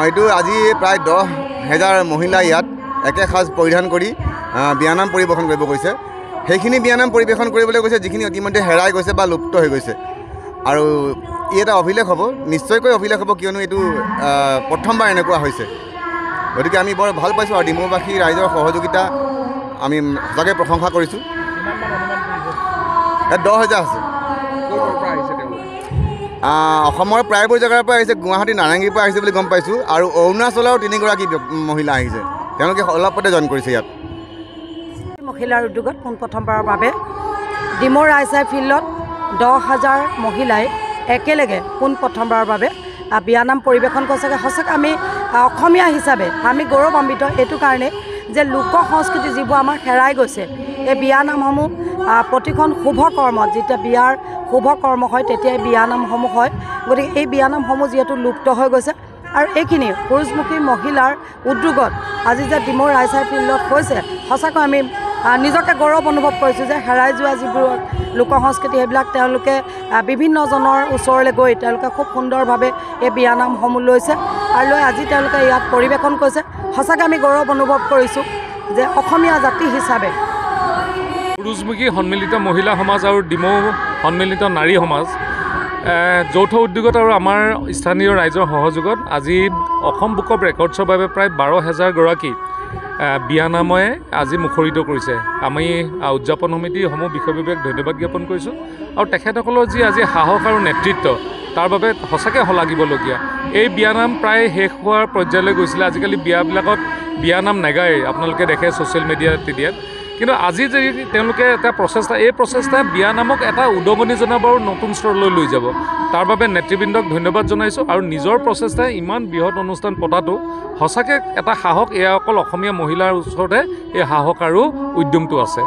এইটো আজি প্ৰায় 10,000 মহিলা ইয়াত একে সাজ পৰিধান কৰি বিয়ানাম পৰিৱেশন কৰিব গৈছে। সেইখিনি বিয়ানাম পৰিৱেশন কৰিবলৈ গৈছে যিখিনি ইতিমধ্যে হেৰাই গৈছে বা লুপ্ত হৈ গৈছে। আৰু ই এটা অভিলেখ হ'ব, নিশ্চয়কৈ অভিলেখ হ'ব, কিয়নো এইটো প্ৰথমবাৰ এনেকুৱা হৈছে। গতিকে আমি বৰ ভাল পাইছোঁ আৰু ডিমৌবাসী ৰাইজৰ সহযোগিতা আমি সঁচাকৈ প্ৰশংসা কৰিছোঁ। ইয়াত 10,000 আছে। অসমৰ প্ৰায়বোৰ জেগাৰ পৰা আহিছে, গুৱাহাটী নাৰেংগীৰ পৰা আহিছে বুলি গম পাইছোঁ, আৰু অৰুণাচলৰ 3গৰাকী মহিলা আহিছে, তেওঁলোকে অলপতে জইন কৰিছে ইয়াত। মহিলাৰ উদ্যোগত পোনপ্ৰথমবাৰৰ বাবে ডিমৌ ৰাইচাই ফিল্ডত 10,000 মহিলাই একেলগে পোনপ্ৰথমবাৰৰ বাবে বিয়ানাম পৰিৱেশন কৰিছে। সঁচাকৈ আমি অসমীয়া হিচাপে আমি গৌৰৱান্বিত এইটো কাৰণে যে লোক সংস্কৃতি যিবোৰ আমাৰ হেৰাই গৈছে, এই বিয়ানামসমূহ প্ৰতিখন শুভ কৰ্মত, যেতিয়া বিয়াৰ শুভ কৰ্ম হয় তেতিয়াই বিয়ানামসমূহ হয়। গতিকে এই বিয়ানামসমূহ যিহেতু লুপ্ত হৈ গৈছে, আৰু এইখিনি পুৰুষমুখী মহিলাৰ উদ্যোগত আজি যে ডিমৌ ৰাইচাই ফিল্ডত হৈছে, সঁচাকৈ আমি নিজকে গৌৰৱ অনুভৱ কৰিছোঁ যে হেৰাই যোৱা যিবোৰ লোক সংস্কৃতি সেইবিলাক তেওঁলোকে বিভিন্নজনৰ ওচৰলৈ গৈ তেওঁলোকে খুব সুন্দৰভাৱে এই বিয়ানামসমূহ লৈছে আৰু লৈ আজি তেওঁলোকে ইয়াত পৰিৱেশন কৰিছে। সঁচাকৈ আমি গৌৰৱ অনুভৱ কৰিছোঁ যে অসমীয়া জাতি হিচাপে পুৰুষমুখী সন্মিলিত মহিলা সমাজ আৰু ডিমৌ সন্মিলিত নাৰী সমাজ যৌথ উদ্যোগত আৰু আমাৰ স্থানীয় ৰাইজৰ সহযোগত আজি অসম বুক অফ ৰেকৰ্ডছৰ বাবে প্ৰায় 12,000 গৰাকী বিয়ানামে আজি মুখৰিত কৰিছে। আমি উদযাপন সমিতিসমূহ বিষয়ববীয়াক ধন্যবাদ জ্ঞাপন কৰিছোঁ, আৰু তেখেতসকলৰ যি আজি সাহস আৰু নেতৃত্ব তাৰ বাবে সঁচাকৈ শলাগিবলগীয়া। এই বিয়ানাম প্ৰায় শেষ হোৱাৰ পৰ্যায়লৈ গৈছিলে। আজিকালি বিয়াবিলাকত বিয়ানাম নেগায়, আপোনালোকে দেখে ছ'চিয়েল মিডিয়াত। কিন্তু আজি যে তেওঁলোকে এটা এই প্ৰচেষ্টাই বিয়ানামক এটা উদগনি জনাব আৰু নতুন স্তৰলৈ লৈ যাব। তাৰ বাবে নেতৃবৃন্দক ধন্যবাদ জনাইছোঁ, আৰু নিজৰ প্ৰচেষ্টাই ইমান বৃহৎ অনুষ্ঠান পতাটো সঁচাকৈ এটা সাহস। এয়া অকল অসমীয়া মহিলাৰ ওচৰতে এই সাহস আৰু উদ্যমটো আছে।